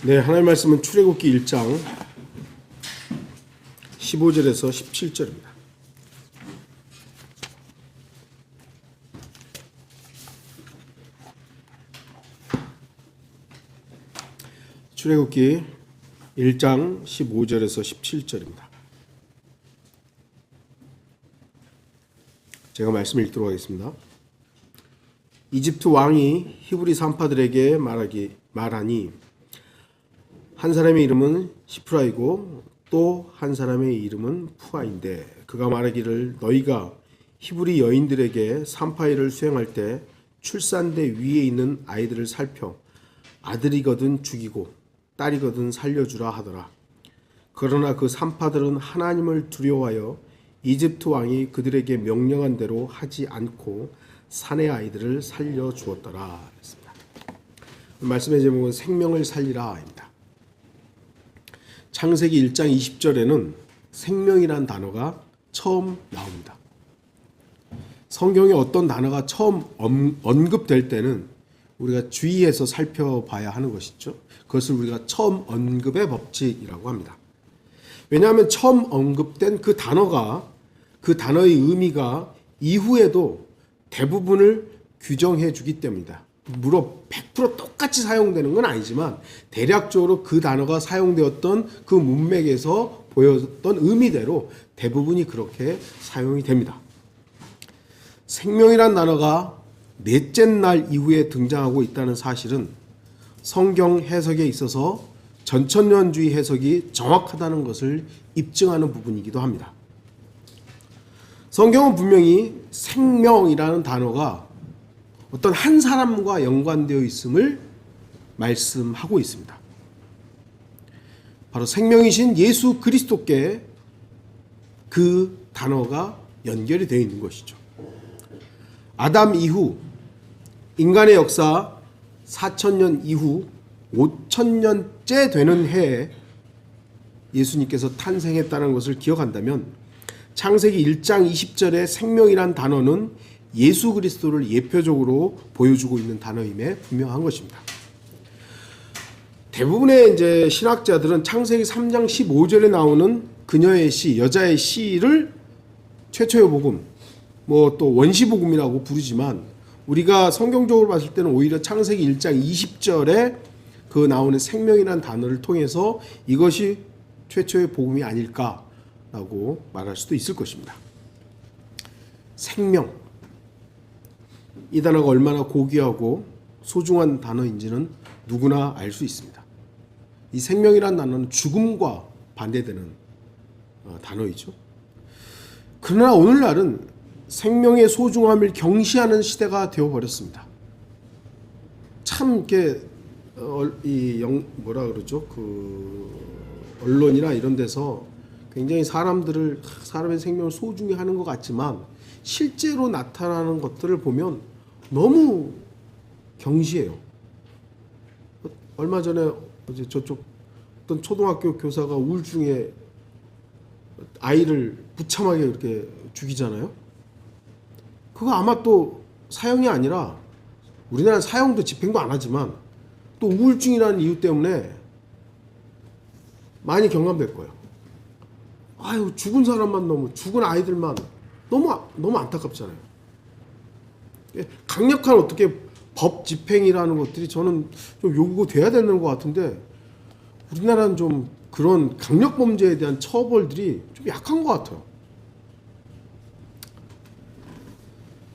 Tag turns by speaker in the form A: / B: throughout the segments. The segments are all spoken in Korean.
A: 네, 하나님 말씀은 출애굽기 1장 15절에서 17절입니다. 출애굽기 1장 15절에서 17절입니다. 제가 말씀을 읽도록 하겠습니다. 이집트 왕이 히브리 산파들에게 말하니 한 사람의 이름은 시프라이고 또 한 사람의 이름은 푸아인데 그가 말하기를 너희가 히브리 여인들에게 산파일을 수행할 때 출산대 위에 있는 아이들을 살펴 아들이거든 죽이고 딸이거든 살려주라 하더라. 그러나 그 산파들은 하나님을 두려워하여 이집트 왕이 그들에게 명령한 대로 하지 않고 산의 아이들을 살려주었더라. 했습니다. 말씀의 제목은 생명을 살리라입니다. 창세기 1장 20절에는 생명이란 단어가 처음 나옵니다. 성경에 어떤 단어가 처음 언급될 때는 우리가 주의해서 살펴봐야 하는 것이죠. 그것을 우리가 처음 언급의 법칙이라고 합니다. 왜냐하면 처음 언급된 그 단어가 그 단어의 의미가 이후에도 대부분을 규정해 주기 때문이다. 물론 100% 똑같이 사용되는 건 아니지만 대략적으로 그 단어가 사용되었던 그 문맥에서 보였던 의미대로 대부분이 그렇게 사용이 됩니다. 생명이란 단어가 넷째 날 이후에 등장하고 있다는 사실은 성경 해석에 있어서 전천년주의 해석이 정확하다는 것을 입증하는 부분이기도 합니다. 성경은 분명히 생명이라는 단어가 어떤 한 사람과 연관되어 있음을 말씀하고 있습니다. 바로 생명이신 예수 그리스도께 그 단어가 연결이 되어 있는 것이죠. 아담 이후 인간의 역사 4,000년 이후 5,000년째 되는 해에 예수님께서 탄생했다는 것을 기억한다면 창세기 1장 20절의 생명이란 단어는 예수 그리스도를 예표적으로 보여주고 있는 단어임에 분명한 것입니다. 대부분의 이제 신학자들은 창세기 3장 15절에 나오는 그녀의 씨, 여자의 씨를 최초의 복음, 뭐 또 원시 복음이라고 부르지만 우리가 성경적으로 봤을 때는 오히려 창세기 1장 20절에 그 나오는 생명이라는 단어를 통해서 이것이 최초의 복음이 아닐까라고 말할 수도 있을 것입니다. 생명. 이 단어가 얼마나 고귀하고 소중한 단어인지는 누구나 알 수 있습니다. 이 생명이라는 단어는 죽음과 반대되는 단어이죠. 그러나 오늘날은 생명의 소중함을 경시하는 시대가 되어버렸습니다. 참 이렇게 뭐라 그러죠? 그 언론이나 이런 데서 굉장히 사람의 생명을 소중히 하는 것 같지만 실제로 나타나는 것들을 보면 너무 경시해요. 얼마 전에 저쪽 어떤 초등학교 교사가 우울증에 아이를 무참하게 이렇게 죽이잖아요. 그거 아마 또 사형이 아니라 우리나라는 사형도 집행도 안 하지만 또 우울증이라는 이유 때문에 많이 경감될 거예요. 아유, 죽은 사람만 죽은 아이들만 너무 안타깝잖아요. 강력한 어떻게 법 집행이라는 것들이 저는 좀 요구돼야 되는 것 같은데 우리나라는 좀 그런 강력 범죄에 대한 처벌들이 좀 약한 것 같아요.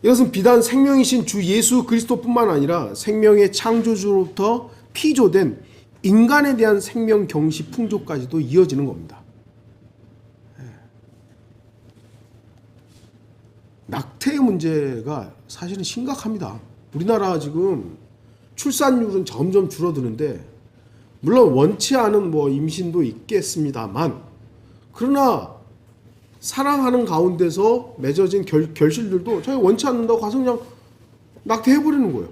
A: 이것은 비단 생명이신 주 예수 그리스도뿐만 아니라 생명의 창조주로부터 피조된 인간에 대한 생명 경시 풍조까지도 이어지는 겁니다. 낙태의 문제가 사실은 심각합니다. 우리나라 지금 출산율은 점점 줄어드는데 물론 원치 않은 임신도 있겠습니다만 그러나 사랑하는 가운데서 맺어진 결실들도 저희 원치 않는다고 가서 그냥 낙태해버리는 거예요.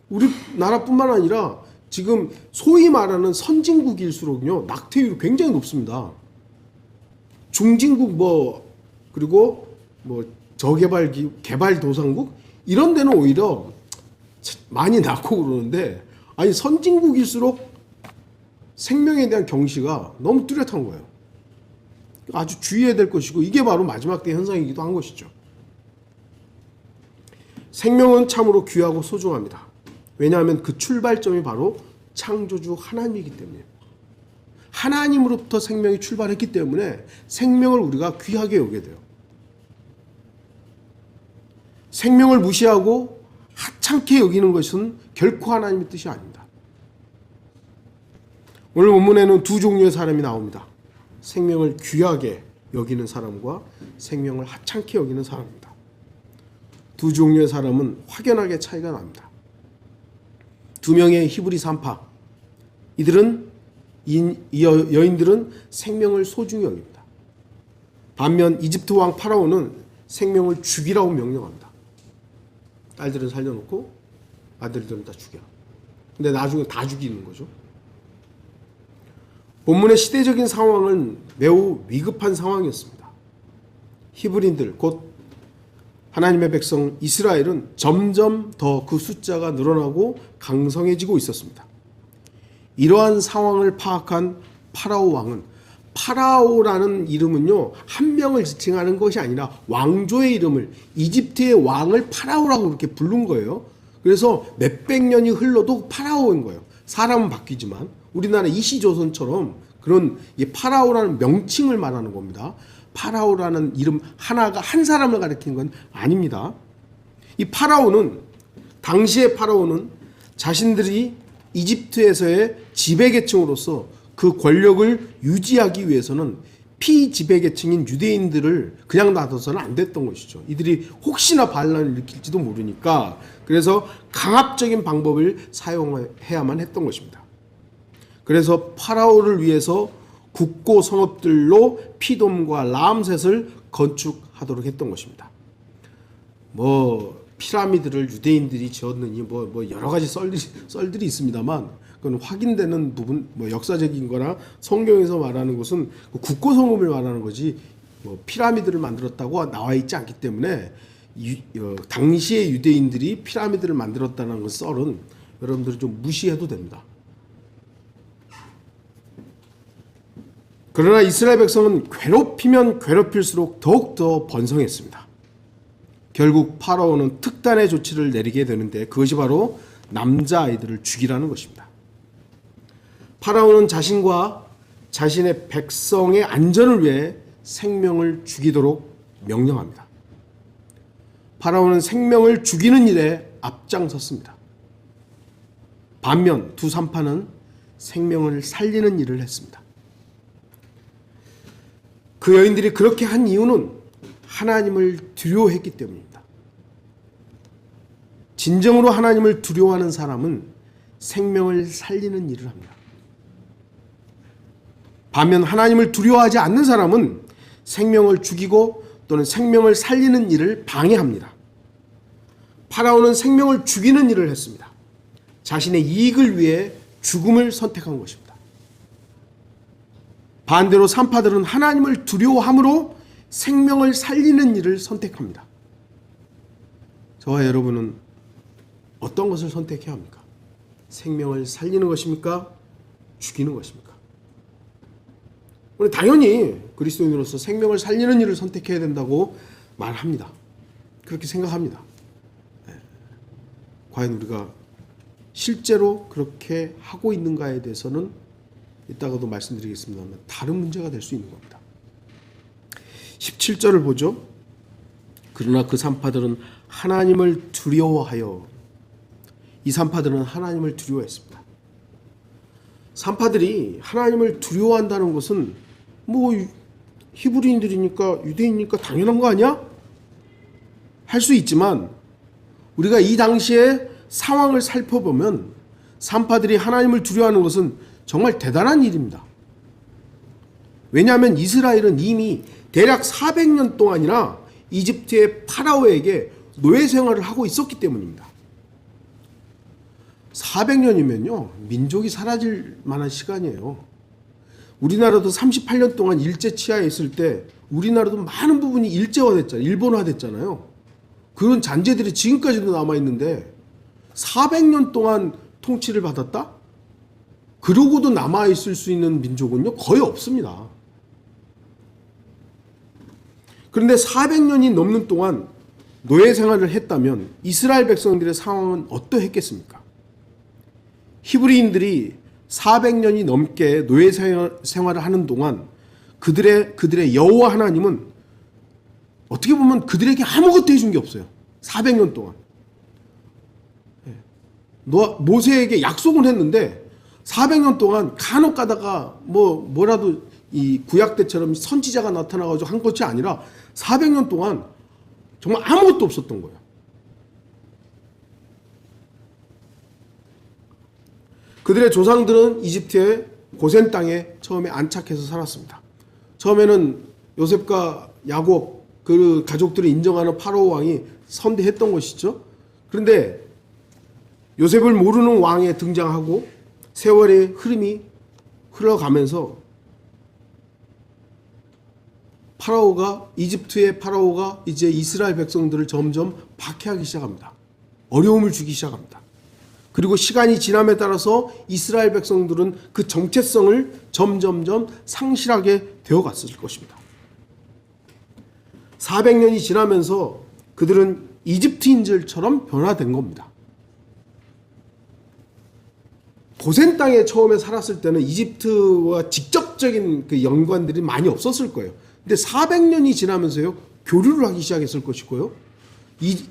A: 우리나라뿐만 아니라 지금 소위 말하는 선진국일수록요 낙태율이 굉장히 높습니다. 중진국 그리고 개발도상국 이런 데는 오히려 많이 낳고 그러는데 아니 선진국일수록 생명에 대한 경시가 너무 뚜렷한 거예요. 아주 주의해야 될 것이고 이게 바로 마지막 때 현상이기도 한 것이죠. 생명은 참으로 귀하고 소중합니다. 왜냐하면 그 출발점이 바로 창조주 하나님이기 때문이에요. 하나님으로부터 생명이 출발했기 때문에 생명을 우리가 귀하게 여겨야 돼요. 생명을 무시하고 하찮게 여기는 것은 결코 하나님의 뜻이 아닙니다. 오늘 본문에는 두 종류의 사람이 나옵니다. 생명을 귀하게 여기는 사람과 생명을 하찮게 여기는 사람입니다. 두 종류의 사람은 확연하게 차이가 납니다. 두 명의 히브리 산파, 이 여인들은 생명을 소중히 여깁니다. 반면 이집트 왕 파라오는 생명을 죽이라고 명령합니다. 딸들은 살려놓고 아들들은 다 죽여. 근데 나중에 다 죽이는 거죠. 본문의 시대적인 상황은 매우 위급한 상황이었습니다. 히브리인들 곧 하나님의 백성 이스라엘은 점점 더 그 숫자가 늘어나고 강성해지고 있었습니다. 이러한 상황을 파악한 파라오 왕은, 파라오라는 이름은요 한 명을 지칭하는 것이 아니라 왕조의 이름을, 이집트의 왕을 파라오라고 그렇게 부른 거예요. 그래서 몇백 년이 흘러도 파라오인 거예요. 사람은 바뀌지만 우리나라 이시조선처럼 그런 파라오라는 명칭을 말하는 겁니다. 파라오라는 이름 하나가 한 사람을 가리키는 건 아닙니다. 이 파라오는, 당시의 파라오는 자신들이 이집트에서의 지배계층으로서 그 권력을 유지하기 위해서는 피지배계층인 유대인들을 그냥 놔둬서는 안 됐던 것이죠. 이들이 혹시나 반란을 일으킬지도 모르니까 그래서 강압적인 방법을 사용해야만 했던 것입니다. 그래서 파라오를 위해서 국고 성읍들로 피돔과 라암셋을 건축하도록 했던 것입니다. 피라미드를 유대인들이 지었느니 여러 가지 썰들이 있습니다만 그건 확인되는 부분, 역사적인 거나 성경에서 말하는 것은 국고 성읍을 말하는 거지 피라미드를 만들었다고 나와 있지 않기 때문에 당시의 유대인들이 피라미드를 만들었다는 그 썰은 여러분들이 좀 무시해도 됩니다. 그러나 이스라엘 백성은 괴롭히면 괴롭힐수록 더욱더 번성했습니다. 결국 파라오는 특단의 조치를 내리게 되는데 그것이 바로 남자아이들을 죽이라는 것입니다. 파라오는 자신과 자신의 백성의 안전을 위해 생명을 죽이도록 명령합니다. 파라오는 생명을 죽이는 일에 앞장섰습니다. 반면 두 산파는 생명을 살리는 일을 했습니다. 그 여인들이 그렇게 한 이유는 하나님을 두려워했기 때문입니다. 진정으로 하나님을 두려워하는 사람은 생명을 살리는 일을 합니다. 반면 하나님을 두려워하지 않는 사람은 생명을 죽이고 또는 생명을 살리는 일을 방해합니다. 파라오는 생명을 죽이는 일을 했습니다. 자신의 이익을 위해 죽음을 선택한 것입니다. 반대로 산파들은 하나님을 두려워함으로 생명을 살리는 일을 선택합니다. 저와 여러분은 어떤 것을 선택해야 합니까? 생명을 살리는 것입니까? 죽이는 것입니까? 우리 당연히 그리스도인으로서 생명을 살리는 일을 선택해야 된다고 말합니다. 그렇게 생각합니다. 과연 우리가 실제로 그렇게 하고 있는가에 대해서는 이따가도 말씀드리겠습니다만 다른 문제가 될 수 있는 겁니다. 17절을 보죠. 그러나 그 산파들은 하나님을 두려워하여, 이 산파들은 하나님을 두려워했습니다. 산파들이 하나님을 두려워한다는 것은 히브리인들이니까 유대인이니까 당연한 거 아니야? 할 수 있지만 우리가 이 당시의 상황을 살펴보면 산파들이 하나님을 두려워하는 것은 정말 대단한 일입니다. 왜냐하면 이스라엘은 이미 대략 400년 동안이나 이집트의 파라오에게 노예 생활을 하고 있었기 때문입니다. 400년이면요 민족이 사라질 만한 시간이에요. 우리나라도 38년 동안 일제 치하에 있을 때 우리나라도 많은 부분이 일제화됐잖아요. 일본화됐잖아요. 그런 잔재들이 지금까지도 남아있는데 400년 동안 통치를 받았다? 그러고도 남아있을 수 있는 민족은요, 거의 없습니다. 그런데 400년이 넘는 동안 노예 생활을 했다면 이스라엘 백성들의 상황은 어떠했겠습니까? 히브리인들이 400년이 넘게 노예 생활을 하는 동안 그들의 여호와 하나님은 어떻게 보면 그들에게 아무것도 해준 게 없어요. 400년 동안. 모세에게 약속은 했는데 400년 동안 간혹 가다가 뭐라도 이 구약 때처럼 선지자가 나타나가지고 한 것이 아니라 400년 동안 정말 아무것도 없었던 거예요. 그들의 조상들은 이집트의 고센 땅에 처음에 안착해서 살았습니다. 처음에는 요셉과 야곱 그 가족들을 인정하는 파라오 왕이 선대했던 것이죠. 그런데 요셉을 모르는 왕에 등장하고 세월의 흐름이 흘러가면서 이집트의 파라오가 이제 이스라엘 백성들을 점점 박해하기 시작합니다. 어려움을 주기 시작합니다. 그리고 시간이 지남에 따라서 이스라엘 백성들은 그 정체성을 점점점 상실하게 되어갔을 것입니다. 400년이 지나면서 그들은 이집트인들처럼 변화된 겁니다. 고센 땅에 처음에 살았을 때는 이집트와 직접적인 그 연관들이 많이 없었을 거예요. 근데 400년이 지나면서요, 교류를 하기 시작했을 것이고요.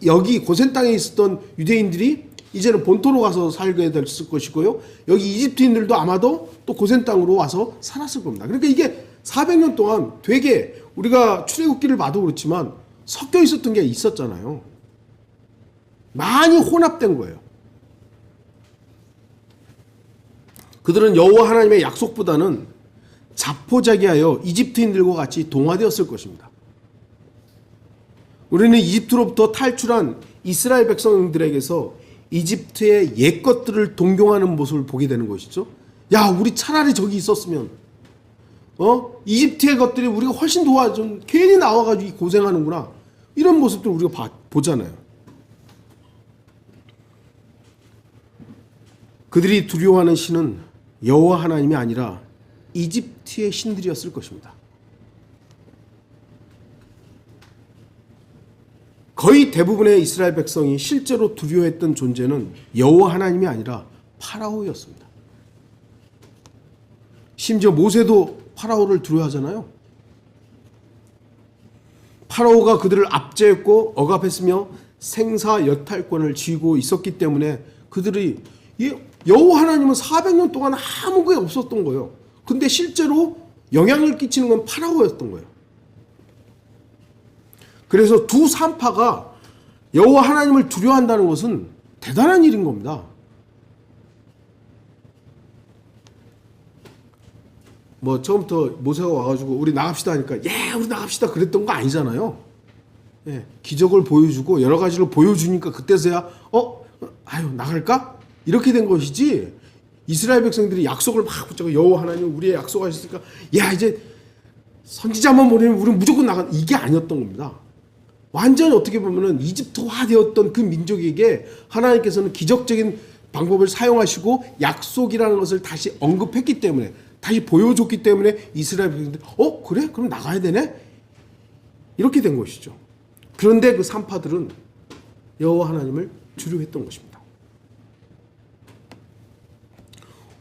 A: 여기 고센 땅에 있었던 유대인들이 이제는 본토로 가서 살게 됐을 것이고요. 여기 이집트인들도 아마도 또 고센 땅으로 와서 살았을 겁니다. 그러니까 이게 400년 동안 되게 우리가 출애굽기를 봐도 그렇지만 섞여 있었던 게 있었잖아요. 많이 혼합된 거예요. 그들은 여호와 하나님의 약속보다는 자포자기하여 이집트인들과 같이 동화되었을 것입니다. 우리는 이집트로부터 탈출한 이스라엘 백성들에게서 이집트의 옛 것들을 동경하는 모습을 보게 되는 것이죠. 야, 우리 차라리 저기 있었으면, 이집트의 것들이 우리가 훨씬 좀 괜히 나와가지고 고생하는구나. 이런 모습들 우리가 보잖아요. 그들이 두려워하는 신은 여호와 하나님이 아니라 이집트의 신들이었을 것입니다. 거의 대부분의 이스라엘 백성이 실제로 두려워했던 존재는 여호와 하나님이 아니라 파라오였습니다. 심지어 모세도 파라오를 두려워하잖아요. 파라오가 그들을 압제했고 억압했으며 생사여탈권을 쥐고 있었기 때문에 그들이 여호와 하나님은 400년 동안 아무 게 없었던 거예요. 근데 실제로 영향을 끼치는 건 파라오였던 거예요. 그래서 두 산파가 여호와 하나님을 두려워한다는 것은 대단한 일인 겁니다. 처음부터 모세가 와가지고 우리 나갑시다 하니까 우리 나갑시다 그랬던 거 아니잖아요. 기적을 보여주고 여러 가지를 보여주니까 그때서야 나갈까? 이렇게 된 것이지. 이스라엘 백성들이 약속을 막 붙잡고 여호와 하나님 우리의 약속하셨으니까 이제 선지자만 보내면 우리는 무조건 나가, 이게 아니었던 겁니다. 완전히 어떻게 보면은 이집트화 되었던 그 민족에게 하나님께서는 기적적인 방법을 사용하시고 약속이라는 것을 다시 언급했기 때문에, 다시 보여줬기 때문에 이스라엘 백성들이 그래? 그럼 나가야 되네? 이렇게 된 것이죠. 그런데 그 산파들은 여호와 하나님을 두려워했던 것입니다.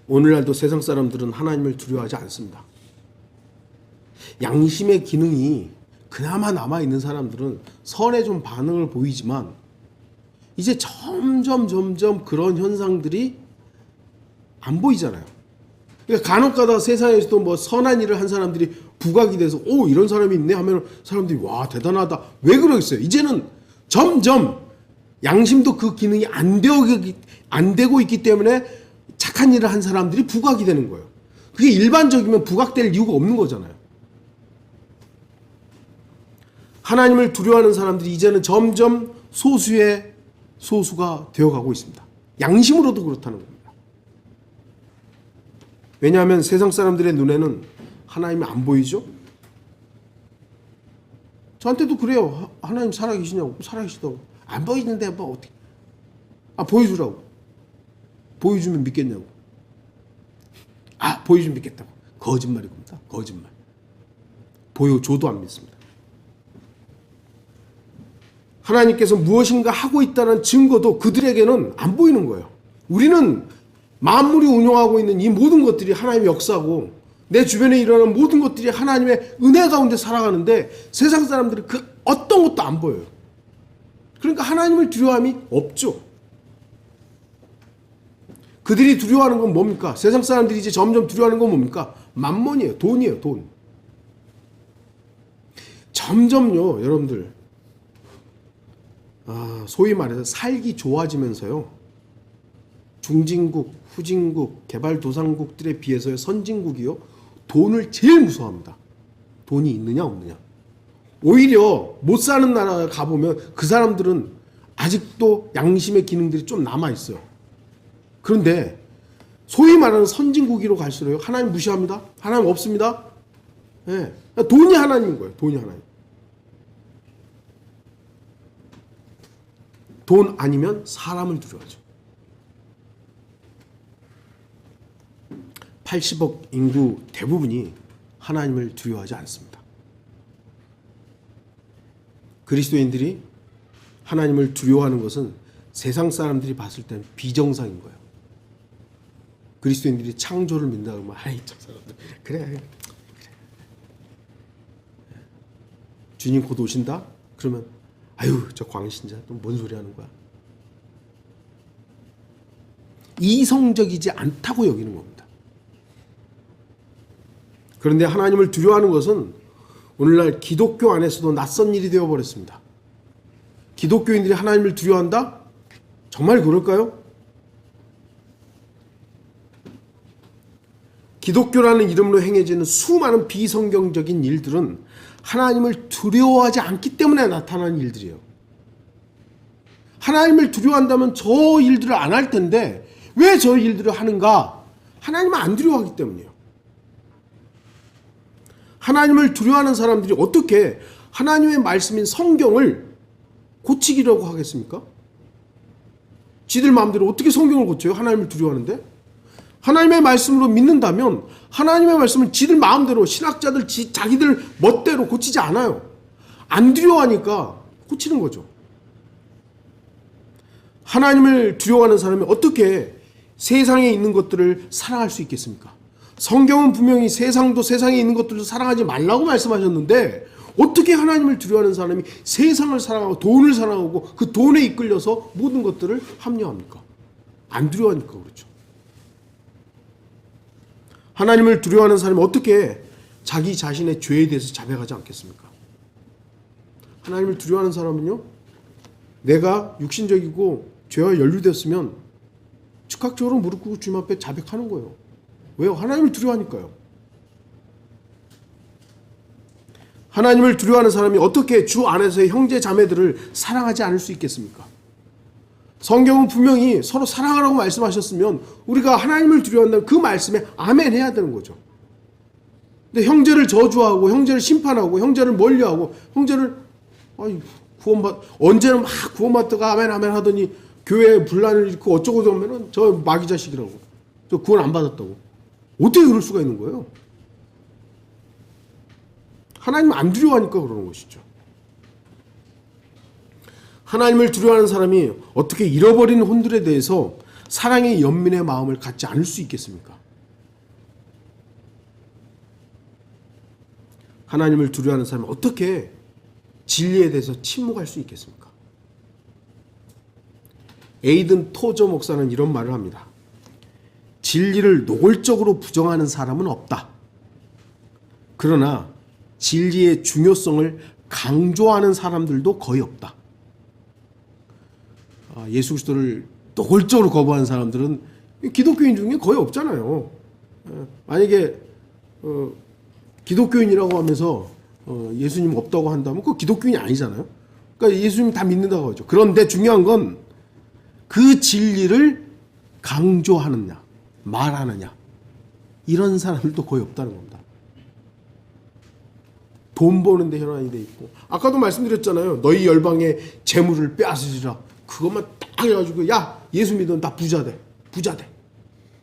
A: 오늘날도 세상 사람들은 하나님을 두려워하지 않습니다. 양심의 기능이 그나마 남아있는 사람들은 선에 좀 반응을 보이지만 이제 점점 그런 현상들이 안 보이잖아요. 그러니까 간혹가다 세상에서도 선한 일을 한 사람들이 부각이 돼서 이런 사람이 있네 하면 사람들이 와 대단하다. 왜 그러겠어요? 이제는 점점 양심도 그 기능이 안 되고 있기 때문에 착한 일을 한 사람들이 부각이 되는 거예요. 그게 일반적이면 부각될 이유가 없는 거잖아요. 하나님을 두려워하는 사람들이 이제는 점점 소수의 소수가 되어가고 있습니다. 양심으로도 그렇다는 겁니다. 왜냐하면 세상 사람들의 눈에는 하나님이 안 보이죠? 저한테도 그래요. 하나님 살아계시냐고. 살아계시다고. 안 보이는데 어떻게. 보여주라고. 보여주면 믿겠냐고. 보여주면 믿겠다고. 거짓말이 겁니다. 거짓말. 보여줘도 안 믿습니다. 하나님께서 무엇인가 하고 있다는 증거도 그들에게는 안 보이는 거예요. 우리는 만물이 운영하고 있는 이 모든 것들이 하나님의 역사고 내 주변에 일어나는 모든 것들이 하나님의 은혜 가운데 살아가는데 세상 사람들은 그 어떤 것도 안 보여요. 그러니까 하나님을 두려워함이 없죠. 그들이 두려워하는 건 뭡니까? 세상 사람들이 이제 점점 두려워하는 건 뭡니까? 만몬이에요. 돈이에요. 돈. 점점요, 여러분들. 소위 말해서 살기 좋아지면서요. 중진국, 후진국, 개발도상국들에 비해서요, 선진국이요, 돈을 제일 무서워합니다. 돈이 있느냐 없느냐. 오히려 못 사는 나라에 가보면 그 사람들은 아직도 양심의 기능들이 좀 남아있어요. 그런데 소위 말하는 선진국으로 갈수록 하나님 무시합니다. 하나님 없습니다. 네. 돈이 하나님인 거예요. 돈이 하나님. 돈 아니면 사람을 두려워하죠. 80억 인구 대부분이 하나님을 두려워하지 않습니다. 그리스도인들이 하나님을 두려워하는 것은 세상 사람들이 봤을 때는 비정상인 거예요. 그리스도인들이 창조를 믿는다 그러면 아이 저 사람들 그래. 주님 곧 오신다? 그러면 아유 저 광신자 또 뭔 소리 하는 거야? 이성적이지 않다고 여기는 겁니다. 그런데 하나님을 두려워하는 것은 오늘날 기독교 안에서도 낯선 일이 되어버렸습니다. 기독교인들이 하나님을 두려워한다? 정말 그럴까요? 기독교라는 이름으로 행해지는 수많은 비성경적인 일들은 하나님을 두려워하지 않기 때문에 나타나는 일들이에요. 하나님을 두려워한다면 저 일들을 안 할 텐데 왜 저 일들을 하는가? 하나님을 안 두려워하기 때문이에요. 하나님을 두려워하는 사람들이 어떻게 하나님의 말씀인 성경을 고치기라고 하겠습니까? 지들 마음대로 어떻게 성경을 고쳐요? 하나님을 두려워하는데? 하나님의 말씀으로 믿는다면 하나님의 말씀을 지들 마음대로 신학자들 자기들 멋대로 고치지 않아요. 안 두려워하니까 고치는 거죠. 하나님을 두려워하는 사람이 어떻게 세상에 있는 것들을 사랑할 수 있겠습니까? 성경은 분명히 세상도 세상에 있는 것들도 사랑하지 말라고 말씀하셨는데 어떻게 하나님을 두려워하는 사람이 세상을 사랑하고 돈을 사랑하고 그 돈에 이끌려서 모든 것들을 합리화합니까? 안 두려워하니까 그렇죠. 하나님을 두려워하는 사람이 어떻게 자기 자신의 죄에 대해서 자백하지 않겠습니까? 하나님을 두려워하는 사람은요, 내가 육신적이고 죄와 연루되었으면 즉각적으로 무릎 꿇고 주님 앞에 자백하는 거예요. 왜요? 하나님을 두려워하니까요. 하나님을 두려워하는 사람이 어떻게 주 안에서의 형제 자매들을 사랑하지 않을 수 있겠습니까? 성경은 분명히 서로 사랑하라고 말씀하셨으면 우리가 하나님을 두려워한다면 그 말씀에 아멘 해야 되는 거죠. 근데 형제를 저주하고 형제를 심판하고 형제를 멀리하고 형제를 언제는 막 구원받다가 아멘 아멘 하더니 교회에 분란을 일으키고 어쩌고 저쩌면 저 마귀 자식이라고 저 구원 안 받았다고 어떻게 그럴 수가 있는 거예요? 하나님 안 두려워하니까 그러는 것이죠. 하나님을 두려워하는 사람이 어떻게 잃어버린 혼들에 대해서 사랑의 연민의 마음을 갖지 않을 수 있겠습니까? 하나님을 두려워하는 사람이 어떻게 진리에 대해서 침묵할 수 있겠습니까? 에이든 토저 목사는 이런 말을 합니다. 진리를 노골적으로 부정하는 사람은 없다. 그러나 진리의 중요성을 강조하는 사람들도 거의 없다. 예수 그리스도를 노골적으로 거부하는 사람들은 기독교인 중에 거의 없잖아요. 만약에 기독교인이라고 하면서 예수님 없다고 한다면 그거 기독교인이 아니잖아요. 그러니까 예수님 다 믿는다고 하죠. 그런데 중요한 건 그 진리를 강조하느냐 말하느냐 이런 사람들도 거의 없다는 겁니다. 돈 버는 데 혈안이 돼 있고 아까도 말씀드렸잖아요. 너희 열방의 재물을 빼앗으시라. 그것만 딱 해가지고 야 예수 믿으면 다 부자 돼.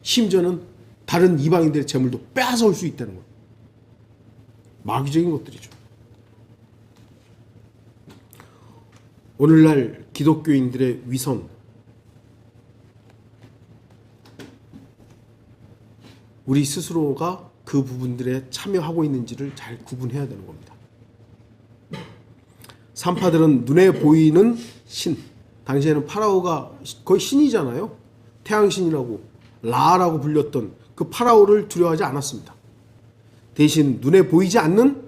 A: 심지어는 다른 이방인들의 재물도 빼앗아올 수 있다는 거예요. 마귀적인 것들이죠. 오늘날 기독교인들의 위선, 우리 스스로가 그 부분들에 참여하고 있는지를 잘 구분해야 되는 겁니다. 산파들은 눈에 보이는 신, 당시에는 파라오가 거의 신이잖아요. 태양신이라고 라라고 불렸던 그 파라오를 두려워하지 않았습니다. 대신 눈에 보이지 않는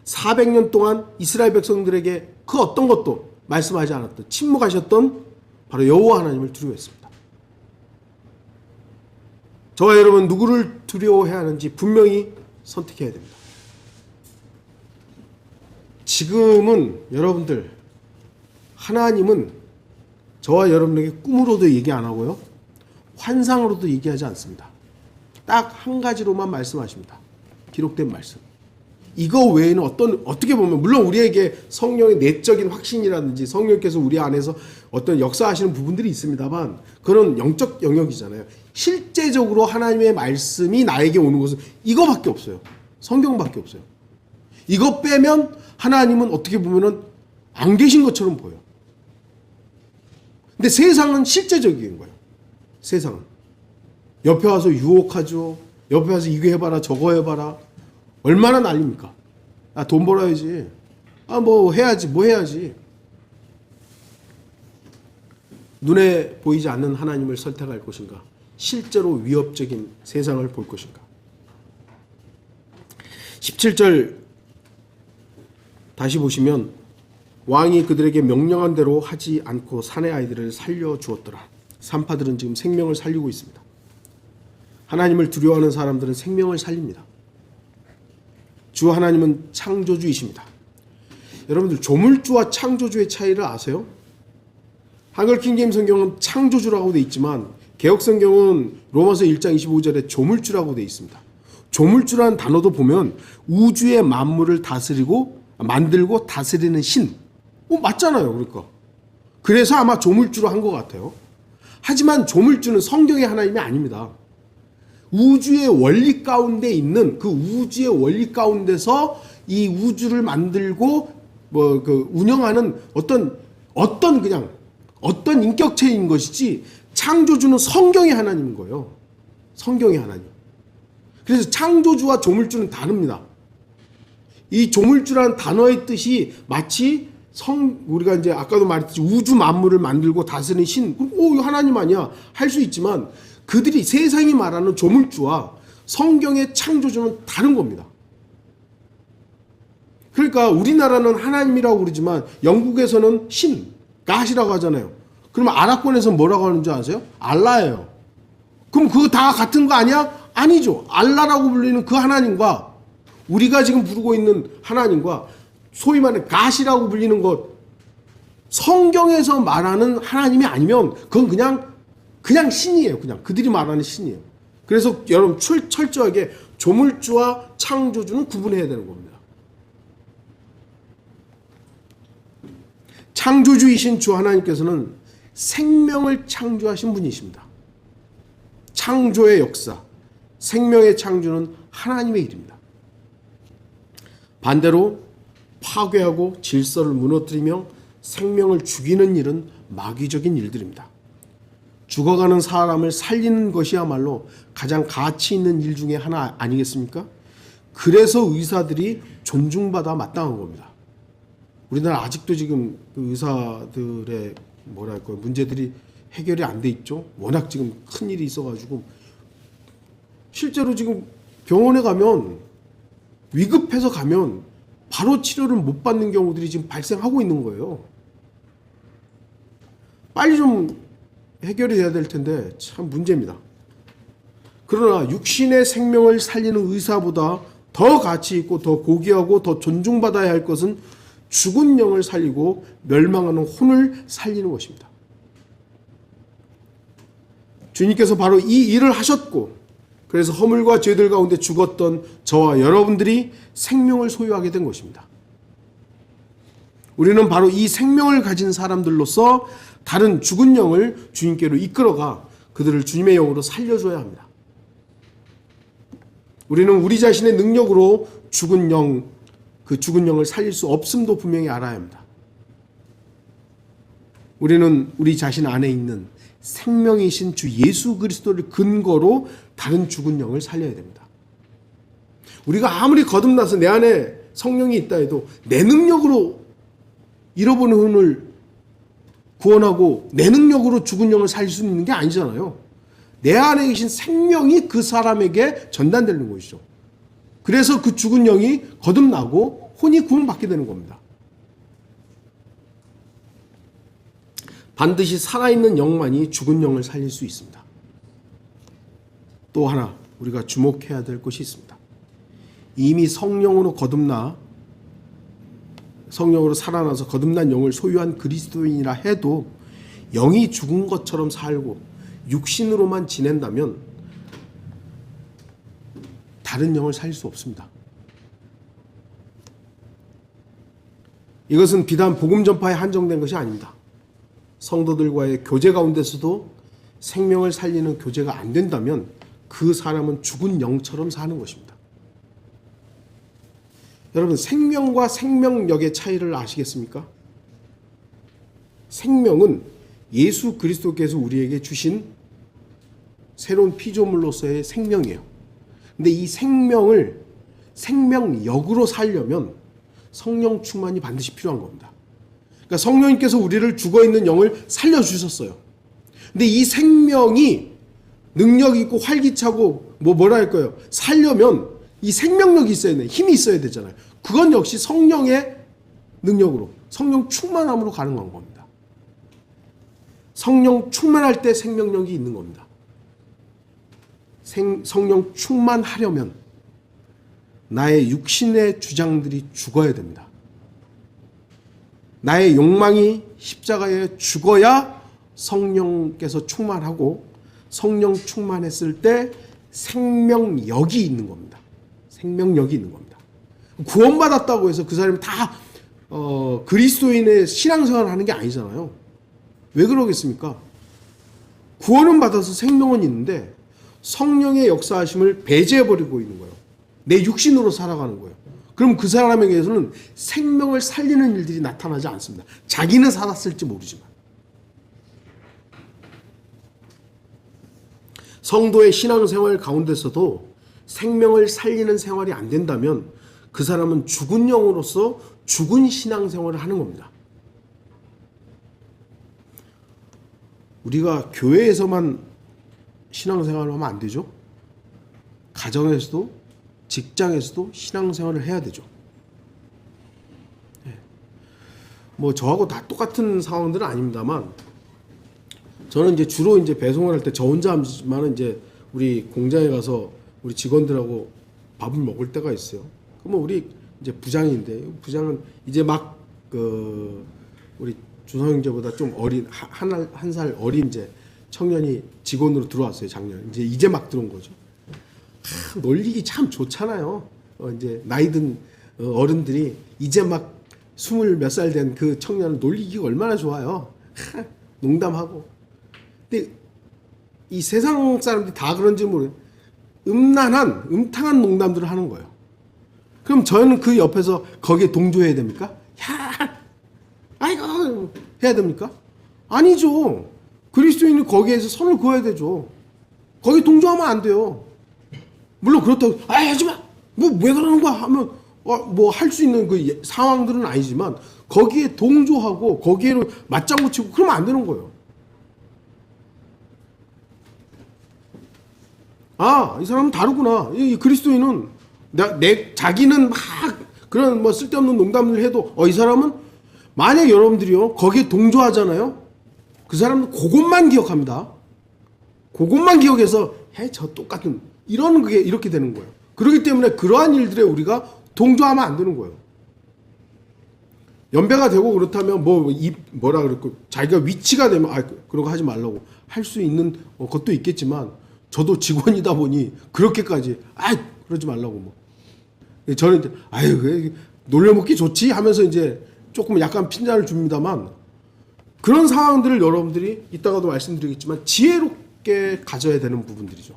A: 400년 동안 이스라엘 백성들에게 그 어떤 것도 말씀하지 않았던, 침묵하셨던 바로 여호와 하나님을 두려워했습니다. 저와 여러분 누구를 두려워해야 하는지 분명히 선택해야 됩니다. 지금은 여러분들, 하나님은 저와 여러분에게 꿈으로도 얘기 안 하고요, 환상으로도 얘기하지 않습니다. 딱 한 가지로만 말씀하십니다. 기록된 말씀. 이거 외에는 어떻게 보면 물론 우리에게 성령의 내적인 확신이라든지 성령께서 우리 안에서 어떤 역사하시는 부분들이 있습니다만, 그런 영적 영역이잖아요. 실제적으로 하나님의 말씀이 나에게 오는 것은 이거밖에 없어요. 성경밖에 없어요. 이거 빼면 하나님은 어떻게 보면은 안 계신 것처럼 보여. 근데 세상은 실제적인 거예요. 세상은 옆에 와서 유혹하죠. 옆에 와서 이거 해봐라 저거 해봐라. 얼마나 난립니까? 아, 돈 벌어야지. 아, 뭐 해야지. 눈에 보이지 않는 하나님을 선택할 것인가? 실제로 위협적인 세상을 볼 것인가? 17절 다시 보시면, 왕이 그들에게 명령한 대로 하지 않고 사내 아이들을 살려주었더라. 산파들은 지금 생명을 살리고 있습니다. 하나님을 두려워하는 사람들은 생명을 살립니다. 주 하나님은 창조주이십니다. 여러분들, 조물주와 창조주의 차이를 아세요? 한글 킹제임 성경은 창조주라고 되어 있지만 개역 성경은 로마서 1장 25절에 조물주라고 되어 있습니다. 조물주라는 단어도 보면 우주의 만물을 만들고 다스리는 신. 맞잖아요. 그러니까. 그래서 아마 조물주로 한 것 같아요. 하지만 조물주는 성경의 하나님이 아닙니다. 우주의 원리 가운데 있는 그 우주의 원리 가운데서 이 우주를 만들고 운영하는 어떤 인격체인 것이지, 창조주는 성경의 하나님인 거예요. 성경의 하나님. 그래서 창조주와 조물주는 다릅니다. 이 조물주라는 단어의 뜻이 마치 우리가 이제 아까도 말했듯이 우주 만물을 만들고 다스리는 신, 이거 하나님 아니야 할 수 있지만, 그들이 세상이 말하는 조물주와 성경의 창조주는 다른 겁니다. 그러니까 우리나라는 하나님이라고 그러지만 영국에서는 신, 갓이라고 하잖아요. 그러면 아랍권에서는 뭐라고 하는지 아세요? 알라예요. 그럼 그거 다 같은 거 아니야? 아니죠. 알라라고 불리는 그 하나님과 우리가 지금 부르고 있는 하나님과 소위 말하는 갓이라고 불리는 것, 성경에서 말하는 하나님이 아니면 그건 그냥 신이에요. 그냥 그들이 말하는 신이에요. 그래서 여러분 철저하게 조물주와 창조주는 구분해야 되는 겁니다. 창조주이신 주 하나님께서는 생명을 창조하신 분이십니다. 창조의 역사, 생명의 창조는 하나님의 일입니다. 반대로 파괴하고 질서를 무너뜨리며 생명을 죽이는 일은 마귀적인 일들입니다. 죽어가는 사람을 살리는 것이야말로 가장 가치 있는 일 중에 하나 아니겠습니까? 그래서 의사들이 존중받아 마땅한 겁니다. 우리나라 아직도 지금 그 의사들의 문제들이 해결이 안 돼 있죠. 워낙 지금 큰 일이 있어가지고 실제로 지금 병원에 가면, 위급해서 가면 바로 치료를 못 받는 경우들이 지금 발생하고 있는 거예요. 빨리 좀 해결이 돼야 될 텐데 참 문제입니다. 그러나 육신의 생명을 살리는 의사보다 더 가치 있고 더 고귀하고 더 존중받아야 할 것은 죽은 영을 살리고 멸망하는 혼을 살리는 것입니다. 주님께서 바로 이 일을 하셨고, 그래서 허물과 죄들 가운데 죽었던 저와 여러분들이 생명을 소유하게 된 것입니다. 우리는 바로 이 생명을 가진 사람들로서 다른 죽은 영을 주님께로 이끌어가 그들을 주님의 영으로 살려줘야 합니다. 우리는 우리 자신의 능력으로 죽은 영, 그 죽은 영을 살릴 수 없음도 분명히 알아야 합니다. 우리는 우리 자신 안에 있는 생명이신 주 예수 그리스도를 근거로 다른 죽은 영을 살려야 됩니다. 우리가 아무리 거듭나서 내 안에 성령이 있다 해도 내 능력으로 잃어버린 혼을 구원하고 내 능력으로 죽은 영을 살릴 수 있는 게 아니잖아요. 내 안에 계신 생명이 그 사람에게 전달되는 것이죠. 그래서 그 죽은 영이 거듭나고 혼이 구원받게 되는 겁니다. 반드시 살아있는 영만이 죽은 영을 살릴 수 있습니다. 또 하나 우리가 주목해야 될 것이 있습니다. 이미 성령으로 살아나서 거듭난 영을 소유한 그리스도인이라 해도 영이 죽은 것처럼 살고 육신으로만 지낸다면 다른 영을 살릴 수 없습니다. 이것은 비단 복음 전파에 한정된 것이 아닙니다. 성도들과의 교제 가운데서도 생명을 살리는 교제가 안 된다면 그 사람은 죽은 영처럼 사는 것입니다. 여러분, 생명과 생명력의 차이를 아시겠습니까? 생명은 예수 그리스도께서 우리에게 주신 새로운 피조물로서의 생명이에요. 근데 이 생명을 생명력으로 살려면 성령 충만이 반드시 필요한 겁니다. 그러니까 성령님께서 우리를 죽어있는 영을 살려주셨어요. 근데 이 생명이 능력 있고 활기차고 뭐라 할까요? 살려면 이 생명력이 있어야 돼. 힘이 있어야 되잖아요. 그건 역시 성령의 능력으로, 성령 충만함으로 가능한 겁니다. 성령 충만할 때 생명력이 있는 겁니다. 성령 충만하려면 나의 육신의 주장들이 죽어야 됩니다. 나의 욕망이 십자가에 죽어야 성령께서 충만하고, 성령 충만했을 때 생명력이 있는 겁니다. 생명력이 있는 겁니다. 구원받았다고 해서 그 사람이 다 그리스도인의 신앙생활을 하는 게 아니잖아요. 왜 그러겠습니까? 구원은 받아서 생명은 있는데 성령의 역사하심을 배제해버리고 있는 거예요. 내 육신으로 살아가는 거예요. 그럼 그 사람에게서는 생명을 살리는 일들이 나타나지 않습니다. 자기는 살았을지 모르지만. 성도의 신앙생활 가운데서도 생명을 살리는 생활이 안 된다면 그 사람은 죽은 영으로서 죽은 신앙생활을 하는 겁니다. 우리가 교회에서만 신앙생활을 하면 안 되죠. 가정에서도 직장에서도 신앙생활을 해야 되죠. 뭐 저하고 다 똑같은 상황들은 아닙니다만, 저는 이제 주로 이제 배송을 할 때 저 혼자 하지만은 이제 우리 공장에 가서 우리 직원들하고 밥을 먹을 때가 있어요. 그러면 우리 이제 부장인데, 부장은 이제 막 우리 준성 형제보다 좀 어린 한 살 어린 이제 청년이 직원으로 들어왔어요. 작년 이제 막 들어온 거죠. 놀리기 참 좋잖아요. 이제 나이든 어른들이 이제 막 20몇 살 된 그 청년을 놀리기가 얼마나 좋아요. 농담하고. 근데 이 세상 사람들이 다 그런지 모르겠어요. 음탕한 농담들을 하는 거예요. 그럼 저는 그 옆에서 거기에 동조해야 됩니까? 야, 아이고 해야 됩니까? 아니죠. 그리스도인은 거기에서 선을 그어야 되죠. 거기 동조하면 안 돼요. 물론 그렇다고 하지마 뭐 왜 그러는 거야 하면 뭐 할 수 있는 그 상황들은 아니지만 거기에 동조하고 거기에 맞장구 치고 그러면 안 되는 거예요. 이 사람은 다르구나. 이 그리스도인은 자기는 막 그런 뭐 쓸데없는 농담을 해도 이 사람은, 만약 여러분들이요 거기에 동조하잖아요. 그 사람은 그것만 기억합니다. 그것만 기억해서 저 똑같은 이러는 게 이렇게 되는 거예요. 그렇기 때문에 그러한 일들에 우리가 동조하면 안 되는 거예요. 연배가 되고 그렇다면 뭐라 그럴까, 자기가 위치가 되면 그런 거 하지 말라고 할 수 있는 것도 있겠지만, 저도 직원이다 보니 그렇게까지 그러지 말라고 뭐. 저는 이제 놀려먹기 좋지 하면서 이제 조금 약간 핀잔을 줍니다만, 그런 상황들을 여러분들이 이따가도 말씀드리겠지만 지혜롭게 가져야 되는 부분들이죠.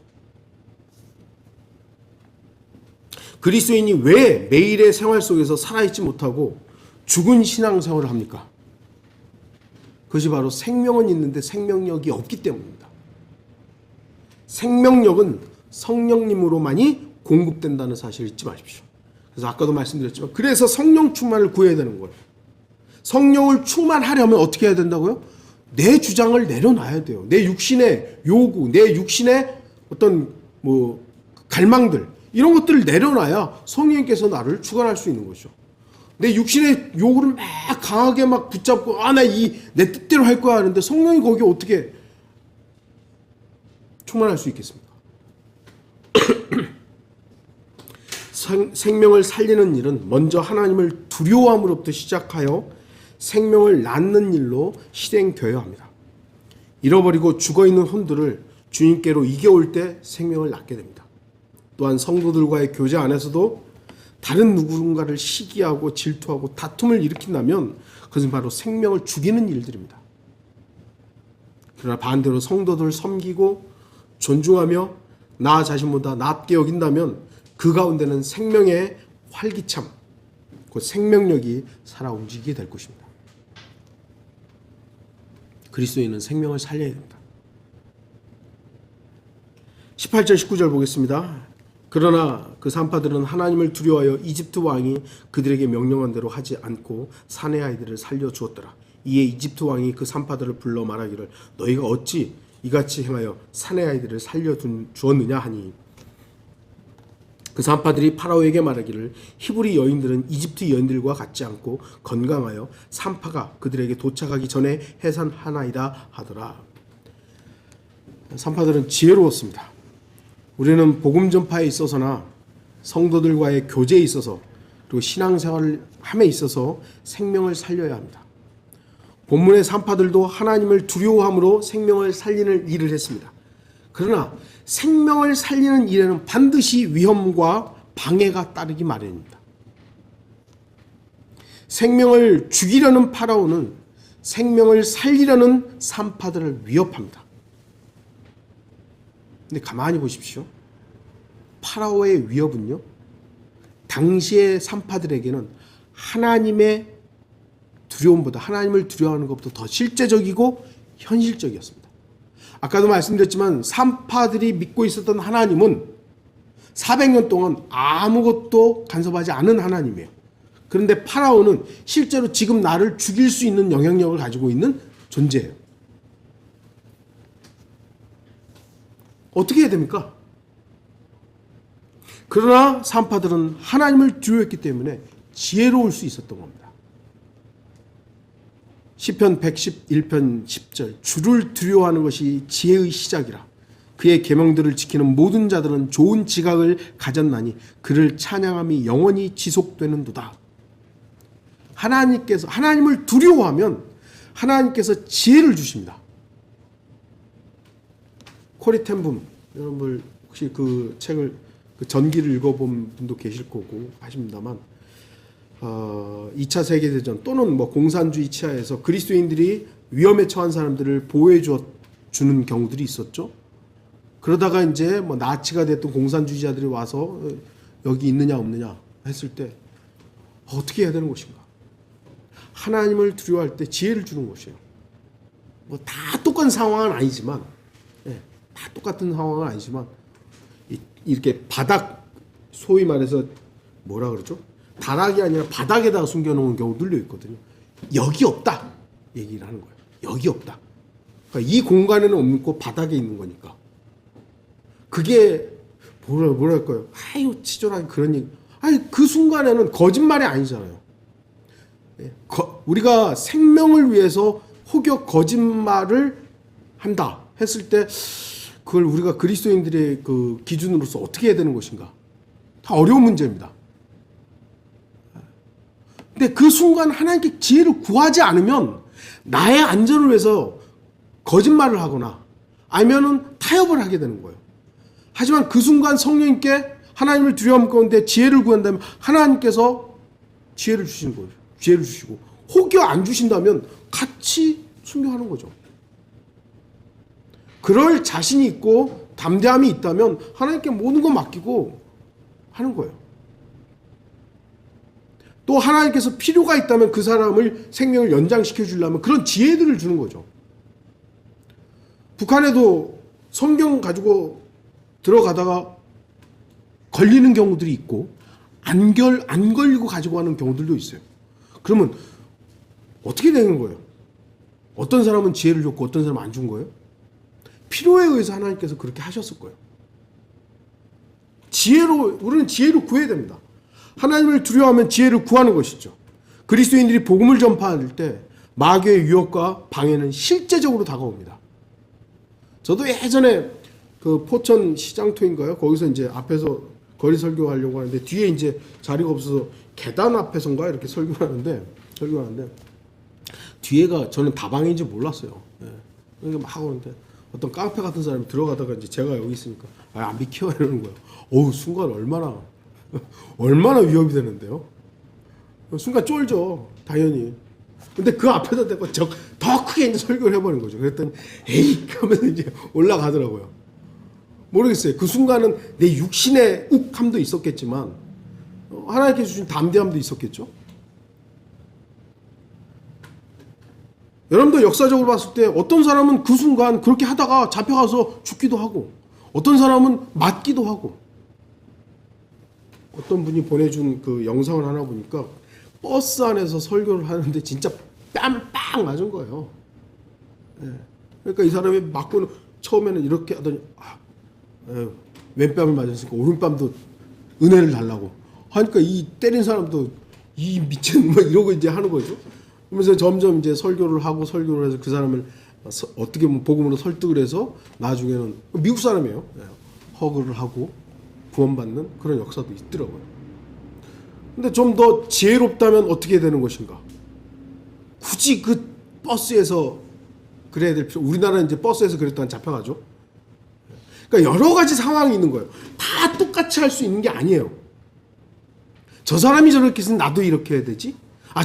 A: 그리스도인이 왜 매일의 생활 속에서 살아있지 못하고 죽은 신앙생활을 합니까? 그것이 바로 생명은 있는데 생명력이 없기 때문입니다. 생명력은 성령님으로만이 공급된다는 사실을 잊지 마십시오. 그래서 아까도 말씀드렸지만 그래서 성령 충만을 구해야 되는 거예요. 성령을 충만하려면 어떻게 해야 된다고요? 내 주장을 내려놔야 돼요. 내 육신의 요구, 내 육신의 어떤 갈망들 이런 것들을 내려놔야 성령님께서 나를 주관할 수 있는 거죠. 내 육신의 요구를 막 강하게 막 붙잡고 나 내 뜻대로 할 거야 하는데 성령이 거기에 어떻게 충만할 수 있겠습니까? 생명을 살리는 일은 먼저 하나님을 두려워함으로부터 시작하여 생명을 낳는 일로 실행되어야 합니다. 잃어버리고 죽어있는 혼들을 주님께로 이겨올 때 생명을 낳게 됩니다. 또한 성도들과의 교제 안에서도 다른 누군가를 시기하고 질투하고 다툼을 일으킨다면 그것은 바로 생명을 죽이는 일들입니다. 그러나 반대로 성도들을 섬기고 존중하며 나 자신보다 낫게 여긴다면 그 가운데는 생명의 활기참, 그 생명력이 살아 움직이게 될 것입니다. 그리스도인은 생명을 살려야 됩니다. 18절 19절 보겠습니다. 그러나 그 산파들은 하나님을 두려워하여 이집트 왕이 그들에게 명령한 대로 하지 않고 사내 아이들을 살려주었더라. 이에 이집트 왕이 그 산파들을 불러 말하기를 너희가 어찌 이같이 행하여 사내 아이들을 살려주었느냐 하니 그 산파들이 파라오에게 말하기를 히브리 여인들은 이집트 여인들과 같지 않고 건강하여 산파가 그들에게 도착하기 전에 해산하나이다 하더라. 산파들은 지혜로웠습니다. 우리는 복음 전파에 있어서나 성도들과의 교제에 있어서 그리고 신앙생활을 함에 있어서 생명을 살려야 합니다. 본문의 산파들도 하나님을 두려워함으로 생명을 살리는 일을 했습니다. 그러나 생명을 살리는 일에는 반드시 위험과 방해가 따르기 마련입니다. 생명을 죽이려는 파라오는 생명을 살리려는 산파들을 위협합니다. 근데 가만히 보십시오. 파라오의 위협은요, 당시의 산파들에게는 하나님의 두려움보다 하나님을 두려워하는 것보다 더 실제적이고 현실적이었습니다. 아까도 말씀드렸지만 산파들이 믿고 있었던 하나님은 400년 동안 아무것도 간섭하지 않은 하나님이에요. 그런데 파라오는 실제로 지금 나를 죽일 수 있는 영향력을 가지고 있는 존재예요. 어떻게 해야 됩니까? 그러나 산파들은 하나님을 두려워했기 때문에 지혜로울 수 있었던 겁니다. 시편 111편 10절 주를 두려워하는 것이 지혜의 시작이라 그의 계명들을 지키는 모든 자들은 좋은 지각을 가졌나니 그를 찬양함이 영원히 지속되는도다. 하나님을 두려워하면 하나님께서 지혜를 주십니다. 코리 텐붐 여러분 혹시 그 책을 그 전기를 읽어본 분도 계실 거고 하십니다만 2차 세계대전 또는 공산주의 치하에서 그리스도인들이 위험에 처한 사람들을 보호해 주는 경우들이 있었죠. 그러다가 이제 나치가 됐던 공산주의자들이 와서 여기 있느냐 없느냐 했을 때 어떻게 해야 되는 것인가? 하나님을 두려워할 때 지혜를 주는 것이에요. 다 똑같은 상황은 아니지만, 다 똑같은 상황은 아니지만 이렇게 바닥 소위 말해서 뭐라 그러죠? 다락이 아니라 바닥에다가 숨겨놓은 경우들도 있거든요. 여기 없다 얘기를 하는 거예요. 여기 없다. 그러니까 이 공간에는 없고 바닥에 있는 거니까. 그게 뭐랄까요? 아유 치졸하게 그런 얘기. 아니 그 순간에는 거짓말이 아니잖아요. 우리가 생명을 위해서 혹여 거짓말을 한다 했을 때 그걸 우리가 그리스도인들의 그 기준으로서 어떻게 해야 되는 것인가? 다 어려운 문제입니다. 근데 그 순간 하나님께 지혜를 구하지 않으면 나의 안전을 위해서 거짓말을 하거나 아니면은 타협을 하게 되는 거예요. 하지만 그 순간 성령님께 하나님을 두려움 가운데 지혜를 구한다면 하나님께서 지혜를 주시는 거예요. 지혜를 주시고 혹여 안 주신다면 같이 순교하는 거죠. 그럴 자신이 있고 담대함이 있다면 하나님께 모든 거 맡기고 하는 거예요. 또 하나님께서 필요가 있다면 그 사람을 생명을 연장시켜 주려면 그런 지혜들을 주는 거죠. 북한에도 성경 가지고 들어가다가 걸리는 경우들이 있고 안 걸리고 가지고 가는 경우들도 있어요. 그러면 어떻게 되는 거예요? 어떤 사람은 지혜를 줬고 어떤 사람은 안 준 거예요? 필요에 의해서 하나님께서 그렇게 하셨을 거예요. 우리는 지혜를 구해야 됩니다. 하나님을 두려워하면 지혜를 구하는 것이죠. 그리스도인들이 복음을 전파할 때 마귀의 유혹과 방해는 실제적으로 다가옵니다. 저도 예전에 그 포천 시장터인가요? 거기서 이제 앞에서 거리 설교하려고 하는데 뒤에 이제 자리가 없어서 계단 앞에서인가 이렇게 설교하는데 뒤에가 저는 다방인지 몰랐어요. 예. 막 하는데 어떤 깡패 같은 사람이 들어가다가 이제 제가 여기 있으니까 안 비켜 이러는 거예요. 어우 순간 얼마나 위협이 되는데요. 순간 쫄죠 당연히. 근데 그 앞에다 대고 더 크게 이제 설교를 해버린 거죠. 그랬더니 에이 하면서 이제 올라가더라고요. 모르겠어요. 그 순간은 내 육신의 욱함도 있었겠지만 하나님께서 주신 담대함도 있었겠죠. 여러분들 역사적으로 봤을 때 어떤 사람은 그 순간 그렇게 하다가 잡혀가서 죽기도 하고 어떤 사람은 맞기도 하고 어떤 분이 보내준 그 영상을 하나 보니까 버스 안에서 설교를 하는데 진짜 뺨빵 맞은 거예요. 네. 그러니까 이 사람이 맞고는 처음에는 이렇게 하더니 왼뺨을 맞았으니까 오른뺨도 은혜를 달라고 하니까 이 때린 사람도 이 미친 뭐 이러고 이제 하는 거죠. 그러면서 점점 이제 설교를 해서 그 사람을 어떻게 보면 복음으로 설득을 해서 나중에는 미국 사람이에요. 허그를 하고 구원받는 그런 역사도 있더라고요. 근데 좀 더 지혜롭다면 어떻게 되는 것인가? 굳이 그 버스에서 그래야 될 필요. 우리나라는 이제 버스에서 그랬다가 잡혀가죠. 그러니까 여러 가지 상황이 있는 거예요. 다 똑같이 할 수 있는 게 아니에요. 저 사람이 저렇게 해서 나도 이렇게 해야 되지?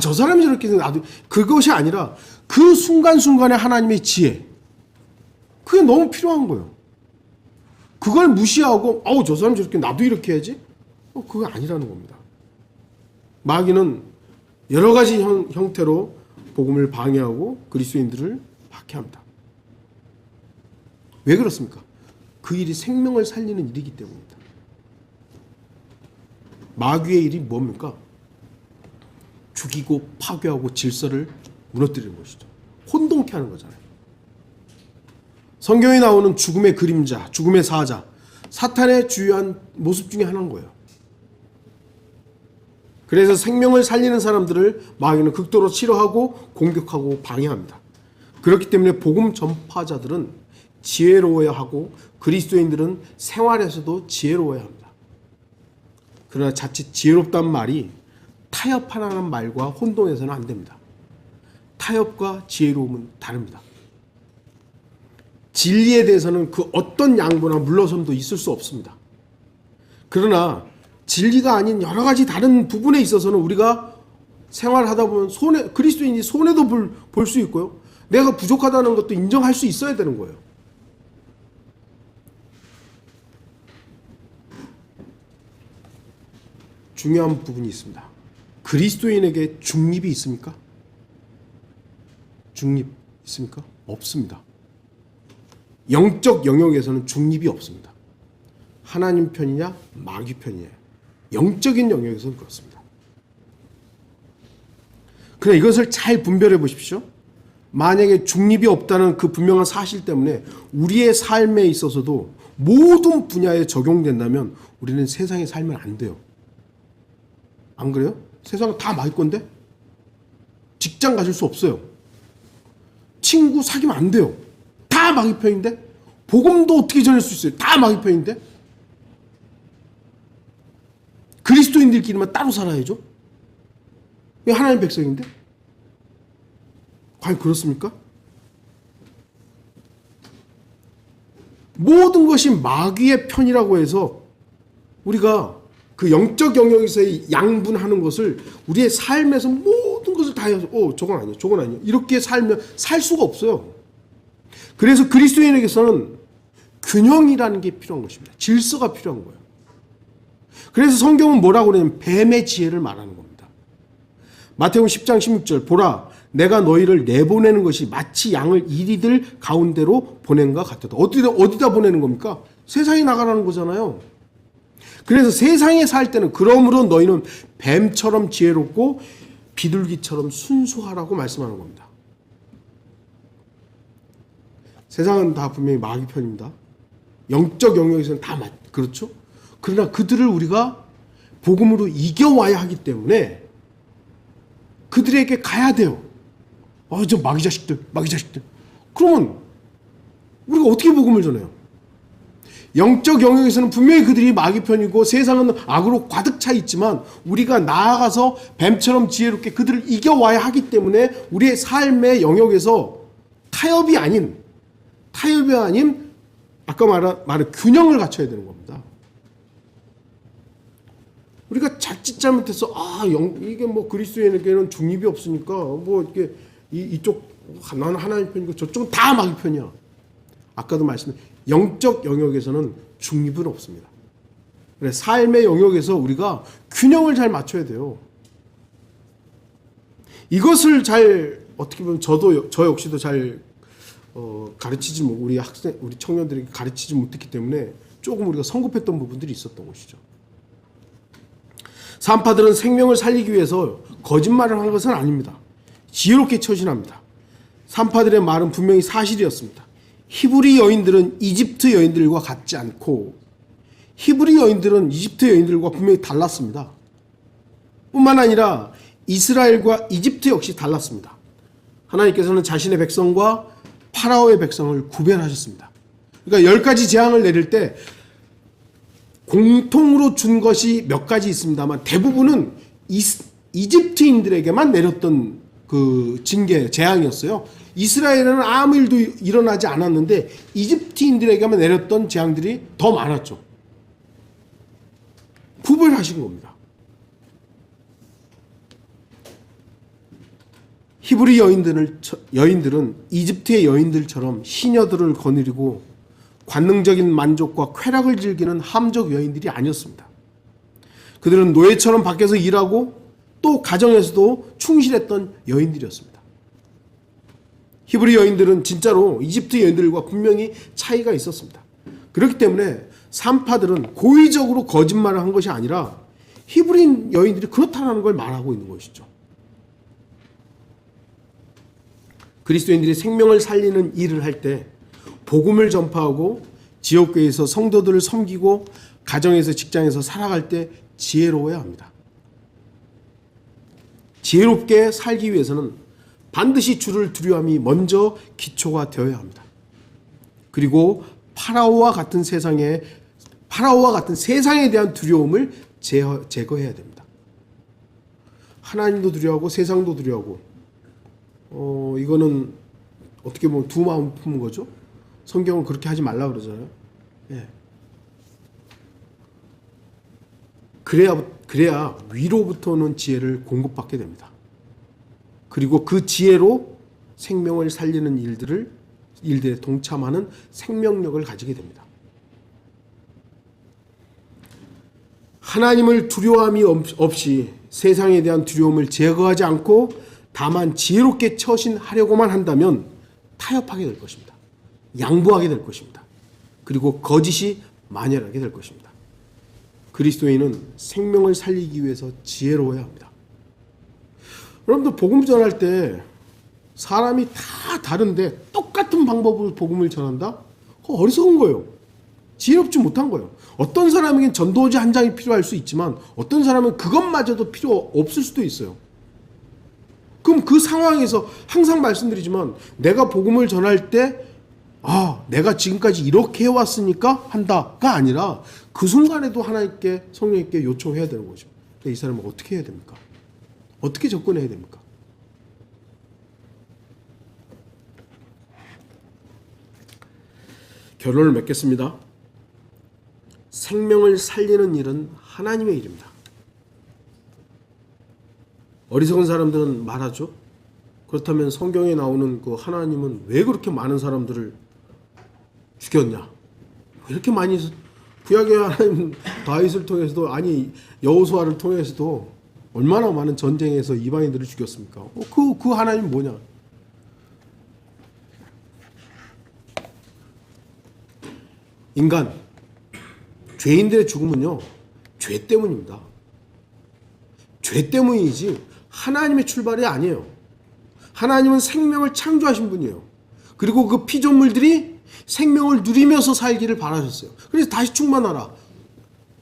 A: 저 사람이 저렇게 해서 나도 그것이 아니라 그 순간순간에 하나님의 지혜. 그게 너무 필요한 거예요. 그걸 무시하고 저 사람이 저렇게 나도 이렇게 해야지? 그거 아니라는 겁니다. 마귀는 여러 가지 형태로 복음을 방해하고 그리스도인들을 박해합니다. 왜 그렇습니까? 그 일이 생명을 살리는 일이기 때문입니다. 마귀의 일이 뭡니까? 죽이고 파괴하고 질서를 무너뜨리는 것이죠. 혼동케 하는 거잖아요. 성경에 나오는 죽음의 그림자, 죽음의 사자, 사탄의 주요한 모습 중에 하나인 거예요. 그래서 생명을 살리는 사람들을 마귀는 극도로 싫어하고 공격하고 방해합니다. 그렇기 때문에 복음 전파자들은 지혜로워야 하고 그리스도인들은 생활에서도 지혜로워야 합니다. 그러나 자칫 지혜롭다는 말이 타협하라는 말과 혼동해서는 안 됩니다. 타협과 지혜로움은 다릅니다. 진리에 대해서는 그 어떤 양보나 물러섬도 있을 수 없습니다. 그러나 진리가 아닌 여러 가지 다른 부분에 있어서는 우리가 생활하다 보면 그리스도인이 손해도 볼 수 있고요. 내가 부족하다는 것도 인정할 수 있어야 되는 거예요. 중요한 부분이 있습니다. 그리스도인에게 중립이 있습니까? 중립 있습니까? 없습니다. 영적 영역에서는 중립이 없습니다. 하나님 편이냐 마귀 편이냐 영적인 영역에서는 그렇습니다. 그러나 이것을 잘 분별해 보십시오. 만약에 중립이 없다는 그 분명한 사실 때문에 우리의 삶에 있어서도 모든 분야에 적용된다면 우리는 세상에 살면 안 돼요. 안 그래요? 세상은 다 마귀 건데? 직장 가질 수 없어요. 친구 사귀면 안 돼요. 다 마귀 편인데? 복음도 어떻게 전할 수 있어요? 다 마귀 편인데? 그리스도인들끼리만 따로 살아야죠. 왜 하나님 백성인데? 과연 그렇습니까? 모든 것이 마귀의 편이라고 해서 우리가 그 영적 영역에서의 양분하는 것을 우리의 삶에서 모든 것을 다 해서 저건 아니야 저건 아니야 이렇게 살면 살 수가 없어요. 그래서 그리스도인에게서는 균형이라는 게 필요한 것입니다. 질서가 필요한 거예요. 그래서 성경은 뭐라고 그러냐면 뱀의 지혜를 말하는 겁니다. 마태복음 10장 16절 보라 내가 너희를 내보내는 것이 마치 양을 이리들 가운데로 보낸과 같도다. 어디다 보내는 겁니까? 세상에 나가라는 거잖아요. 그래서 세상에 살 때는 그러므로 너희는 뱀처럼 지혜롭고 비둘기처럼 순수하라고 말씀하는 겁니다. 세상은 다 분명히 마귀 편입니다. 영적 영역에서는 다 그렇죠. 그러나 그들을 우리가 복음으로 이겨와야 하기 때문에 그들에게 가야 돼요. 저 마귀 자식들. 그러면 우리가 어떻게 복음을 전해요? 영적 영역에서는 분명히 그들이 마귀 편이고 세상은 악으로 가득 차 있지만 우리가 나아가서 뱀처럼 지혜롭게 그들을 이겨와야 하기 때문에 우리의 삶의 영역에서 타협이 아닌 아까 말한 균형을 갖춰야 되는 겁니다. 우리가 자칫 잘못해서 이게 뭐 그리스도인에게는 중립이 없으니까 뭐 이렇게 이쪽 나는 하나님 편이고 저쪽은 다 마귀 편이야. 아까도 말씀드린 영적 영역에서는 중립은 없습니다. 그래서 삶의 영역에서 우리가 균형을 잘 맞춰야 돼요. 이것을 잘 어떻게 보면 저 역시도 잘 가르치지 우리 청년들에게 가르치지 못했기 때문에 조금 우리가 성급했던 부분들이 있었던 것이죠. 산파들은 생명을 살리기 위해서 거짓말을 한 것은 아닙니다. 지혜롭게 처신합니다. 산파들의 말은 분명히 사실이었습니다. 히브리 여인들은 이집트 여인들과 같지 않고 히브리 여인들은 이집트 여인들과 분명히 달랐습니다. 뿐만 아니라 이스라엘과 이집트 역시 달랐습니다. 하나님께서는 자신의 백성과 파라오의 백성을 구별하셨습니다. 그러니까 10가지 재앙을 내릴 때 공통으로 준 것이 몇 가지 있습니다만 대부분은 이집트인들에게만 내렸던 그 징계, 재앙이었어요. 이스라엘에는 아무 일도 일어나지 않았는데 이집트인들에게만 내렸던 재앙들이 더 많았죠. 구별하신 겁니다. 히브리 여인들은 이집트의 여인들처럼 시녀들을 거느리고 관능적인 만족과 쾌락을 즐기는 함적 여인들이 아니었습니다. 그들은 노예처럼 밖에서 일하고 또 가정에서도 충실했던 여인들이었습니다. 히브리 여인들은 진짜로 이집트 여인들과 분명히 차이가 있었습니다. 그렇기 때문에 산파들은 고의적으로 거짓말을 한 것이 아니라 히브리 여인들이 그렇다는 걸 말하고 있는 것이죠. 그리스도인들이 생명을 살리는 일을 할 때 복음을 전파하고 지역교회에서 성도들을 섬기고 가정에서 직장에서 살아갈 때 지혜로워야 합니다. 지혜롭게 살기 위해서는 반드시 주를 두려움이 먼저 기초가 되어야 합니다. 그리고 파라오와 같은 세상에 대한 두려움을 제거해야 됩니다. 하나님도 두려워하고 세상도 두려워하고 이거는 어떻게 보면 두 마음 품은 거죠. 성경은 그렇게 하지 말라 그러잖아요. 예. 그래야 위로부터는 지혜를 공급받게 됩니다. 그리고 그 지혜로 생명을 살리는 일들에 동참하는 생명력을 가지게 됩니다. 하나님을 두려움이 없이 세상에 대한 두려움을 제거하지 않고 다만 지혜롭게 처신하려고만 한다면 타협하게 될 것입니다. 양보하게 될 것입니다. 그리고 거짓이 만연하게 될 것입니다. 그리스도인은 생명을 살리기 위해서 지혜로워야 합니다. 여러분들 복음 전할 때 사람이 다 다른데 똑같은 방법으로 복음을 전한다? 그거 어리석은 거예요. 지혜롭지 못한 거예요. 어떤 사람에겐 전도지 한 장이 필요할 수 있지만 어떤 사람은 그것마저도 필요 없을 수도 있어요. 그럼 그 상황에서 항상 말씀드리지만 내가 복음을 전할 때 내가 지금까지 이렇게 해왔으니까 한다가 아니라 그 순간에도 하나님께 성령님께 요청해야 되는 거죠. 이 사람은 어떻게 해야 됩니까? 어떻게 접근해야 됩니까? 결론을 맺겠습니다. 생명을 살리는 일은 하나님의 일입니다. 어리석은 사람들은 말하죠. 그렇다면 성경에 나오는 그 하나님은 왜 그렇게 많은 사람들을 죽였냐? 이렇게 많이 구약의 하나님 다윗을 통해서도 여호수아를 통해서도 얼마나 많은 전쟁에서 이방인들을 죽였습니까? 그 하나님은 뭐냐? 인간, 죄인들의 죽음은요, 죄 때문입니다. 죄 때문이지 하나님의 출발이 아니에요. 하나님은 생명을 창조하신 분이에요. 그리고 그 피조물들이 생명을 누리면서 살기를 바라셨어요. 그래서 다시 충만하라,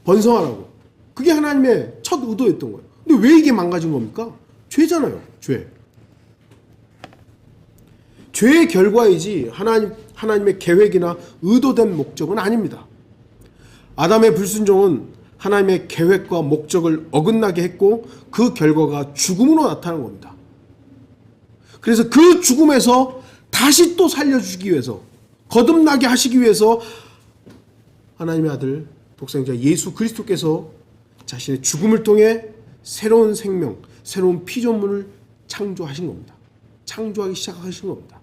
A: 번성하라고. 그게 하나님의 첫 의도였던 거예요. 근데 왜 이게 망가진 겁니까? 죄잖아요. 죄. 죄의 결과이지 하나님의 계획이나 의도된 목적은 아닙니다. 아담의 불순종은 하나님의 계획과 목적을 어긋나게 했고 그 결과가 죽음으로 나타난 겁니다. 그래서 그 죽음에서 다시 또 살려주시기 위해서, 거듭나게 하시기 위해서 하나님의 아들 독생자 예수 그리스도께서 자신의 죽음을 통해 새로운 생명, 새로운 피조물을 창조하신 겁니다. 창조하기 시작하신 겁니다.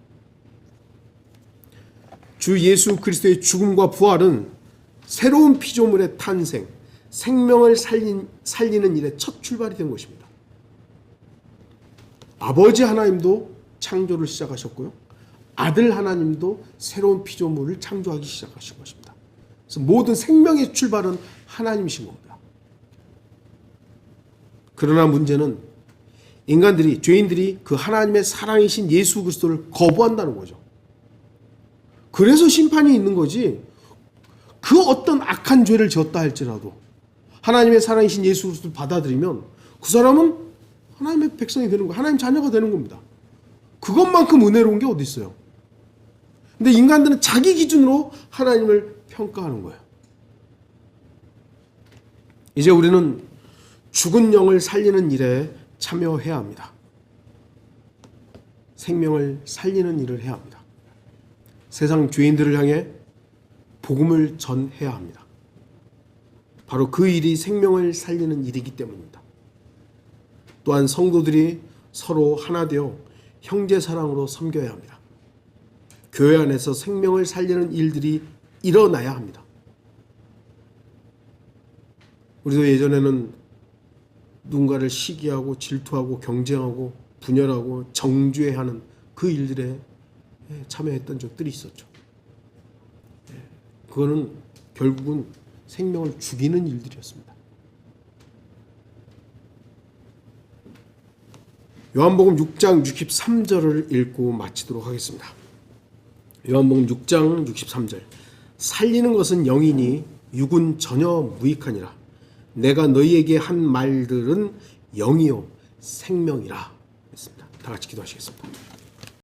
A: 주 예수 그리스도의 죽음과 부활은 새로운 피조물의 탄생, 생명을 살리는 일의 첫 출발이 된 것입니다. 아버지 하나님도 창조를 시작하셨고요. 아들 하나님도 새로운 피조물을 창조하기 시작하신 것입니다. 그래서 모든 생명의 출발은 하나님이신 겁니다. 그러나 문제는 인간들이, 죄인들이 그 하나님의 사랑이신 예수 그리스도를 거부한다는 거죠. 그래서 심판이 있는 거지, 그 어떤 악한 죄를 지었다 할지라도 하나님의 사랑이신 예수 그리스도를 받아들이면 그 사람은 하나님의 백성이 되는 거예요. 하나님 자녀가 되는 겁니다. 그것만큼 은혜로운 게 어디 있어요? 근데 인간들은 자기 기준으로 하나님을 평가하는 거예요. 이제 우리는 죽은 영을 살리는 일에 참여해야 합니다. 생명을 살리는 일을 해야 합니다. 세상 죄인들을 향해 복음을 전해야 합니다. 바로 그 일이 생명을 살리는 일이기 때문입니다. 또한 성도들이 서로 하나 되어 형제 사랑으로 섬겨야 합니다. 교회 안에서 생명을 살리는 일들이 일어나야 합니다. 우리도 예전에는 누군가를 시기하고 질투하고 경쟁하고 분열하고 정죄하는 그 일들에 참여했던 적들이 있었죠. 그거는 결국은 생명을 죽이는 일들이었습니다. 요한복음 6장 63절을 읽고 마치도록 하겠습니다. 요한복음 6장 63절. 살리는 것은 영이니 육은 전혀 무익하니라. 내가 너희에게 한 말들은 영이요 생명이라 했습니다. 다 같이 기도하시겠습니다.